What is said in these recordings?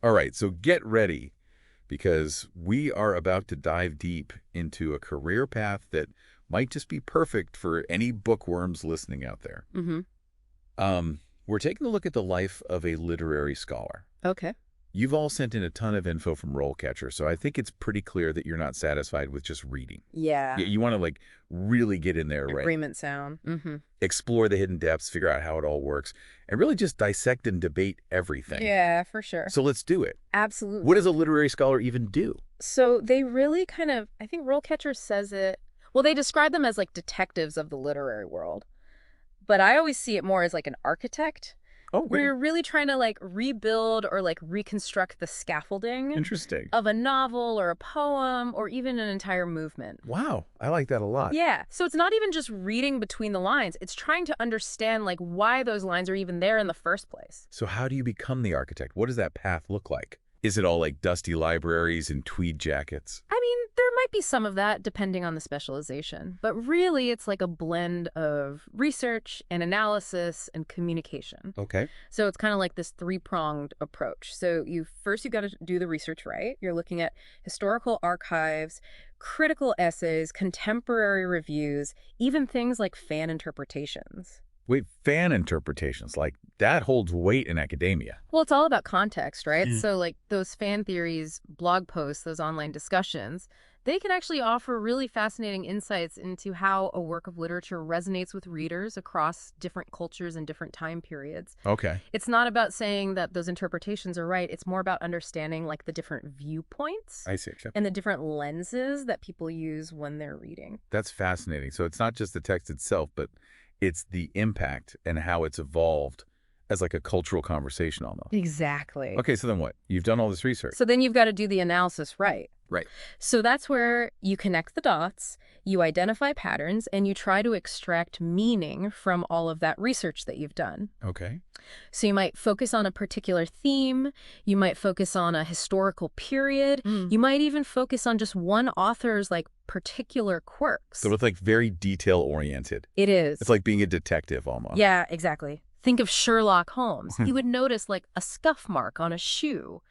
All right, so get ready because we are about to dive deep into a career path that might just be perfect for any bookworms listening out there. Mm-hmm. We're taking a look at the life of a literary scholar. Okay. You've all sent in a ton of info from RoleCatcher, so I think it's pretty clear that you're not satisfied with just reading. Yeah. You want to like really get in there, right? Agreement sound. Mm-hmm. Explore the hidden depths, figure out how it all works, and really just dissect and debate everything. Yeah, for sure. So let's do it. Absolutely. What does a literary scholar even do? So they really kind of, I think RoleCatcher says it, well, they describe them as like detectives of the literary world. But I always see it more as like an architect. Oh, Where you're really trying to like rebuild or like reconstruct the scaffolding interesting. of a novel or a poem or even an entire movement. Wow, I like that a lot. Yeah. So it's not even just reading between the lines. It's trying to understand like why those lines are even there in the first place. So how do you become the architect? What does that path look like? Is it all like dusty libraries and tweed jackets? I mean, there might be some of that depending on the specialization, but really it's like a blend of research and analysis and communication. Okay. So it's kind of like this three-pronged approach. So you've got to do the research right. You're looking at historical archives, critical essays, contemporary reviews, even things like fan interpretations. Wait, fan interpretations, like that holds weight in academia. Well, it's all about context, right? So like those fan theories, blog posts, those online discussions, they can actually offer really fascinating insights into how a work of literature resonates with readers across different cultures and different time periods. Okay. It's not about saying that those interpretations are right. It's more about understanding like the different viewpoints I see. and the different lenses that people use when they're reading. That's fascinating. So it's not just the text itself, but it's the impact and how it's evolved as like a cultural conversation almost. Exactly. Okay, so then what? You've done all this research. So then you've got to do the analysis right. Right. So that's where you connect the dots, you identify patterns, and you try to extract meaning from all of that research that you've done. Okay. So you might focus on a particular theme, you might focus on a historical period, you might even focus on just one author's like particular quirks. So it's like very detail oriented. It is. It's like being a detective almost. Yeah, exactly. Think of Sherlock Holmes. You would notice like a scuff mark on a shoe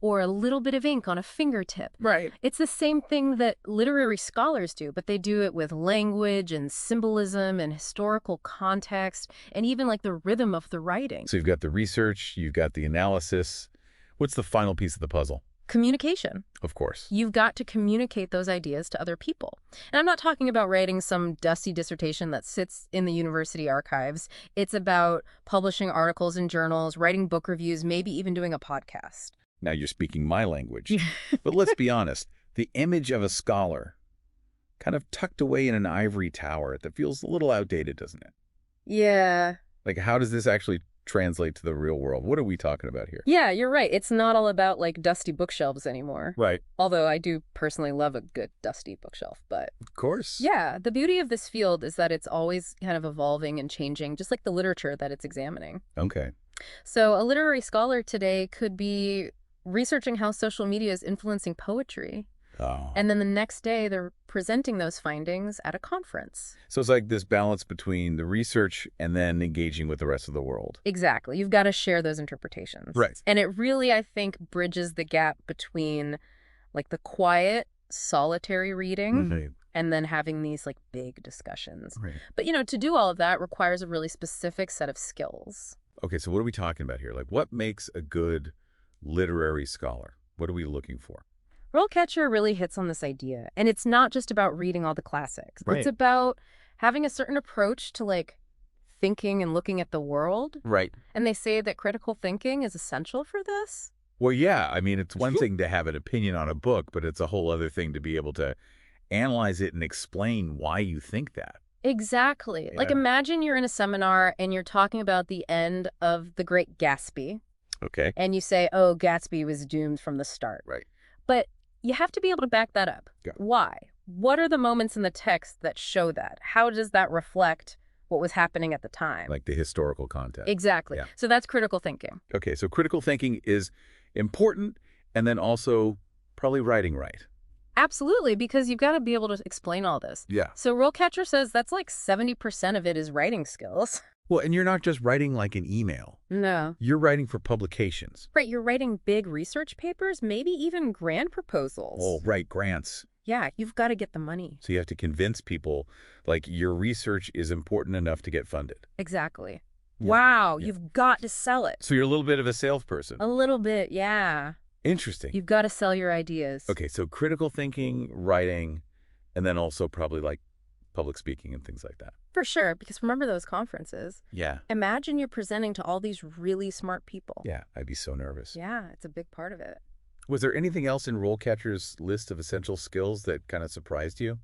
or a little bit of ink on a fingertip. Right. It's the same thing that literary scholars do, but they do it with language and symbolism and historical context and even like the rhythm of the writing. So you've got the research, you've got the analysis. What's the final piece of the puzzle? Communication. Of course. You've got to communicate those ideas to other people. And I'm not talking about writing some dusty dissertation that sits in the university archives. It's about publishing articles in journals, writing book reviews, maybe even doing a podcast. Now you're speaking my language. But let's be honest, the image of a scholar kind of tucked away in an ivory tower that feels a little outdated, doesn't it? Yeah. Like, how does this actually translate to the real world? What are we talking about here? Yeah, you're right. It's not all about like dusty bookshelves anymore. Right. Although I do personally love a good dusty bookshelf, but Of course. yeah, the beauty of this field is that it's always kind of evolving and changing, just like the literature that it's examining. Okay. So a literary scholar today could be researching how social media is influencing poetry. Oh. And then the next day, they're presenting those findings at a conference. So it's like this balance between the research and then engaging with the rest of the world. Exactly. You've got to share those interpretations. Right. And it really, I think, bridges the gap between like the quiet, solitary reading and then having these like big discussions. Right. But, you know, to do all of that requires a really specific set of skills. Okay, so what are we talking about here? Like, what makes a good literary scholar? What are we looking for? RoleCatcher really hits on this idea. And it's not just about reading all the classics. Right. It's about having a certain approach to like thinking and looking at the world. Right. And they say that critical thinking is essential for this. Well, yeah. I mean, it's one thing to have an opinion on a book, but it's a whole other thing to be able to analyze it and explain why you think that. Exactly. Like Yeah. imagine you're in a seminar and you're talking about the end of The Great Gatsby. Okay. And you say, oh, Gatsby was doomed from the start. Right. But you have to be able to back that up. Yeah. Why? What are the moments in the text that show that? How does that reflect what was happening at the time? Like the historical context. Exactly. Yeah. So that's critical thinking. Okay, so critical thinking is important and then also probably writing right. Absolutely, because you've got to be able to explain all this. Yeah. So RoleCatcher says that's like 70% of it is writing skills. Well, and you're not just writing like an email. No. You're writing for publications. Right, you're writing big research papers, maybe even grant proposals. Oh, right, grants. Yeah, you've got to get the money. So you have to convince people, like, your research is important enough to get funded. Exactly. Yeah. Wow, Yeah. you've got to sell it. So you're a little bit of a salesperson. A little bit, yeah. Interesting. You've got to sell your ideas. Okay, so critical thinking, writing, and then also probably like public speaking and things like that. For sure, because remember those conferences? Yeah. Imagine you're presenting to all these really smart people. Yeah, I'd be so nervous. Yeah, it's a big part of it. Was there anything else in RoleCatcher's list of essential skills that kind of surprised you?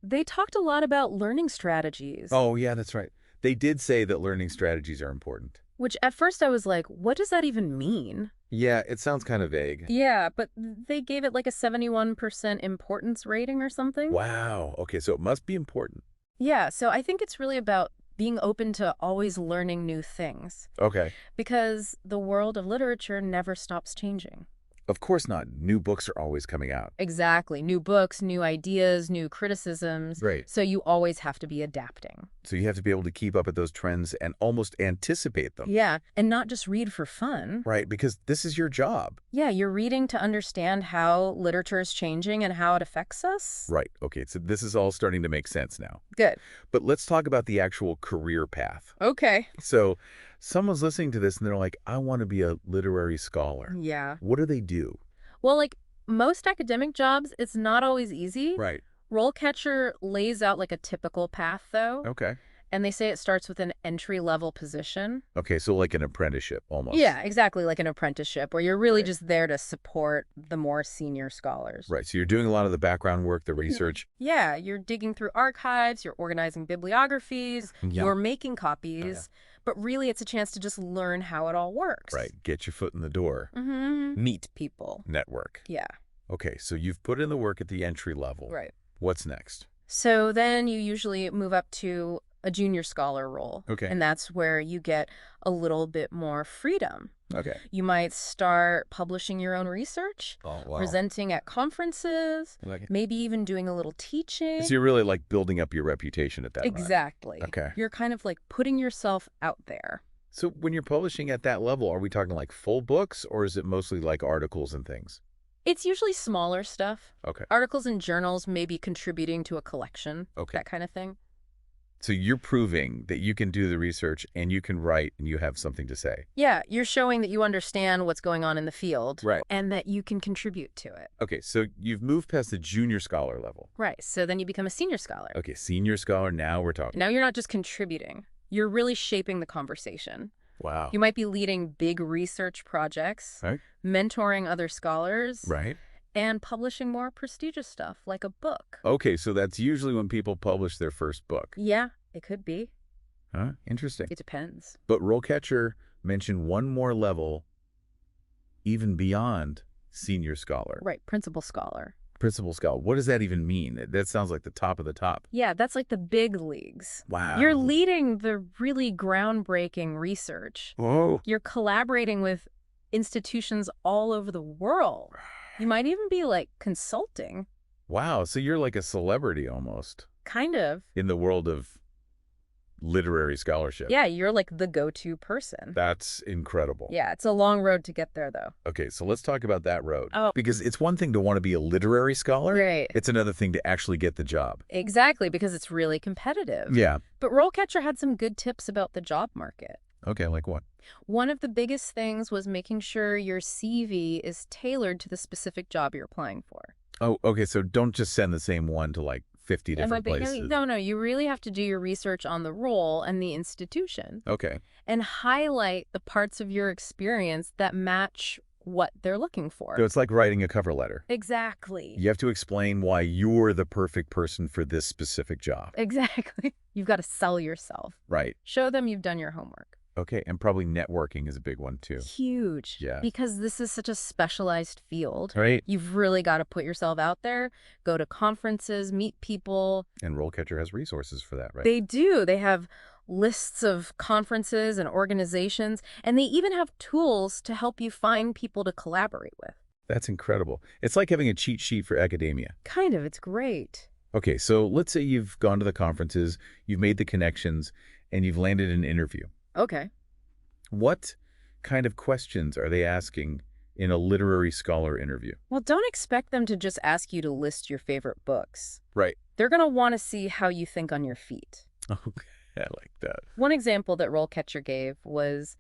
They talked a lot about learning strategies. Oh, yeah, that's right. They did say that learning strategies are important. Which at first I was like, what does that even mean? Yeah, it sounds kind of vague. Yeah, but they gave it like a 71% importance rating or something. Wow. Okay, so it must be important. Yeah, so I think it's really about being open to always learning new things. Okay. Because the world of literature never stops changing. Of course not. New books are always coming out. Exactly. New books, new ideas, new criticisms. Right. So you always have to be adapting. So you have to be able to keep up with those trends and almost anticipate them. Yeah, and not just read for fun. Right, because this is your job. Yeah, you're reading to understand how literature is changing and how it affects us. Right. Okay, so this is all starting to make sense now. Good. But let's talk about the actual career path. Okay. So someone's listening to this and they're like, I want to be a literary scholar. Yeah. What do they do? Well, like most academic jobs, it's not always easy. Right. RoleCatcher lays out like a typical path, though. Okay. And they say it starts with an entry-level position. Okay, so like an apprenticeship almost. Yeah, exactly, like an apprenticeship, where you're really Right. just there to support the more senior scholars. Right, so you're doing a lot of the background work, the research. Yeah, you're digging through archives, you're organizing bibliographies, Yeah. you're making copies, but really it's a chance to just learn how it all works. Right, get your foot in the door. Mm-hmm. Meet people. Network. Yeah. Okay, so you've put in the work at the entry level. Right. What's next? So then you usually move up to a junior scholar role. Okay. And that's where you get a little bit more freedom. Okay. You might start publishing your own research, Oh, wow. presenting at conferences, I like it. maybe even doing a little teaching. So you're really like building up your reputation at that point. Exactly. Okay. You're kind of like putting yourself out there. So when you're publishing at that level, are we talking like full books or is it mostly like articles and things? It's usually smaller stuff. Okay. Articles and journals, maybe contributing to a collection, Okay. that kind of thing. So you're proving that you can do the research and you can write and you have something to say. Yeah, you're showing that you understand what's going on in the field. Right. And that you can contribute to it. Okay, so you've moved past the junior scholar level. Right. So then you become a senior scholar. Okay, senior scholar, now we're talking. Now you're not just contributing. You're really shaping the conversation. Wow. You might be leading big research projects, Right. mentoring other scholars, Right. and publishing more prestigious stuff like a book. Okay, so that's usually when people publish their first book. Yeah, it could be. Huh? Interesting. It depends. But RoleCatcher mentioned one more level even beyond senior scholar. Right, principal scholar. Principal scholar. What does that even mean? That sounds like the top of the top. Yeah, that's like the big leagues. Wow. You're leading the really groundbreaking research. Whoa. You're collaborating with institutions all over the world. You might even be like consulting. Wow, so you're like a celebrity almost Kind of. in the world of literary scholarship. Yeah, you're like the go-to person. That's incredible. Yeah, it's a long road to get there, though. Okay, so let's talk about that road. Oh. Because it's one thing to want to be a literary scholar. Right. It's another thing to actually get the job. Exactly, because it's really competitive. Yeah. But RoleCatcher had some good tips about the job market. Okay, like what? One of the biggest things was making sure your CV is tailored to the specific job you're applying for. Oh, okay, so don't just send the same one to like 50 different places. No, you really have to do your research on the role and the institution Okay. and highlight the parts of your experience that match what they're looking for. So it's like writing a cover letter. Exactly. You have to explain why you're the perfect person for this specific job. Exactly. You've got to sell yourself. Right. Show them you've done your homework. Okay, and probably networking is a big one too. Huge. Yeah. Because this is such a specialized field. Right. You've really got to put yourself out there, go to conferences, meet people. And RoleCatcher has resources for that, right? They do. They have lists of conferences and organizations, and they even have tools to help you find people to collaborate with. That's incredible. It's like having a cheat sheet for academia. Kind of. It's great. Okay, so let's say you've gone to the conferences, you've made the connections, and you've landed an interview. Okay. What kind of questions are they asking in a literary scholar interview? Well, don't expect them to just ask you to list your favorite books. Right. They're going to want to see how you think on your feet. Okay, I like that. One example that RoleCatcher gave was,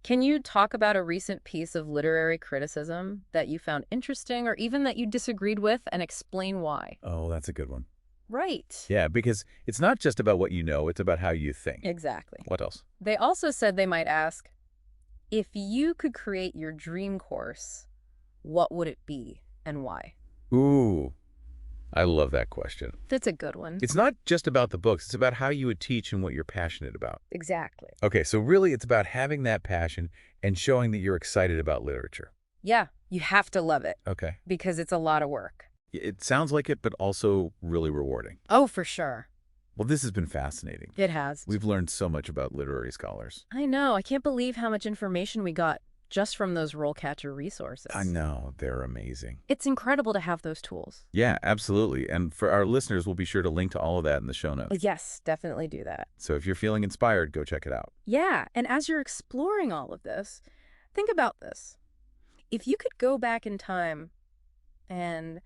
can you talk about a recent piece of literary criticism that you found interesting or even that you disagreed with and explain why? Oh, that's a good one. Right. Yeah, because it's not just about what you know, it's about how you think. Exactly. What else? They also said they might ask, if you could create your dream course, what would it be and why? Ooh, I love that question. That's a good one. It's not just about the books, it's about how you would teach and what you're passionate about. Exactly. Okay, so really it's about having that passion and showing that you're excited about literature. Yeah, you have to love it Okay. because it's a lot of work. It sounds like it, but also really rewarding. Oh, for sure. Well, this has been fascinating. It has. We've learned so much about literary scholars. I know. I can't believe how much information we got just from those RoleCatcher resources. I know, they're amazing. It's incredible to have those tools. Yeah, absolutely. And for our listeners, we'll be sure to link to all of that in the show notes. Yes, definitely do that. So if you're feeling inspired, go check it out. Yeah, and as you're exploring all of this, think about this. If you could go back in time and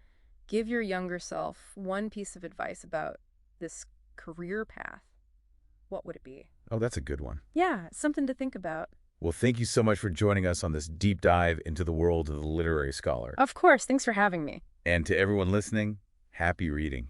give your younger self one piece of advice about this career path, what would it be? Oh, that's a good one. Yeah, something to think about. Well, thank you so much for joining us on this deep dive into the world of the literary scholar. Of course. Thanks for having me. And to everyone listening, happy reading.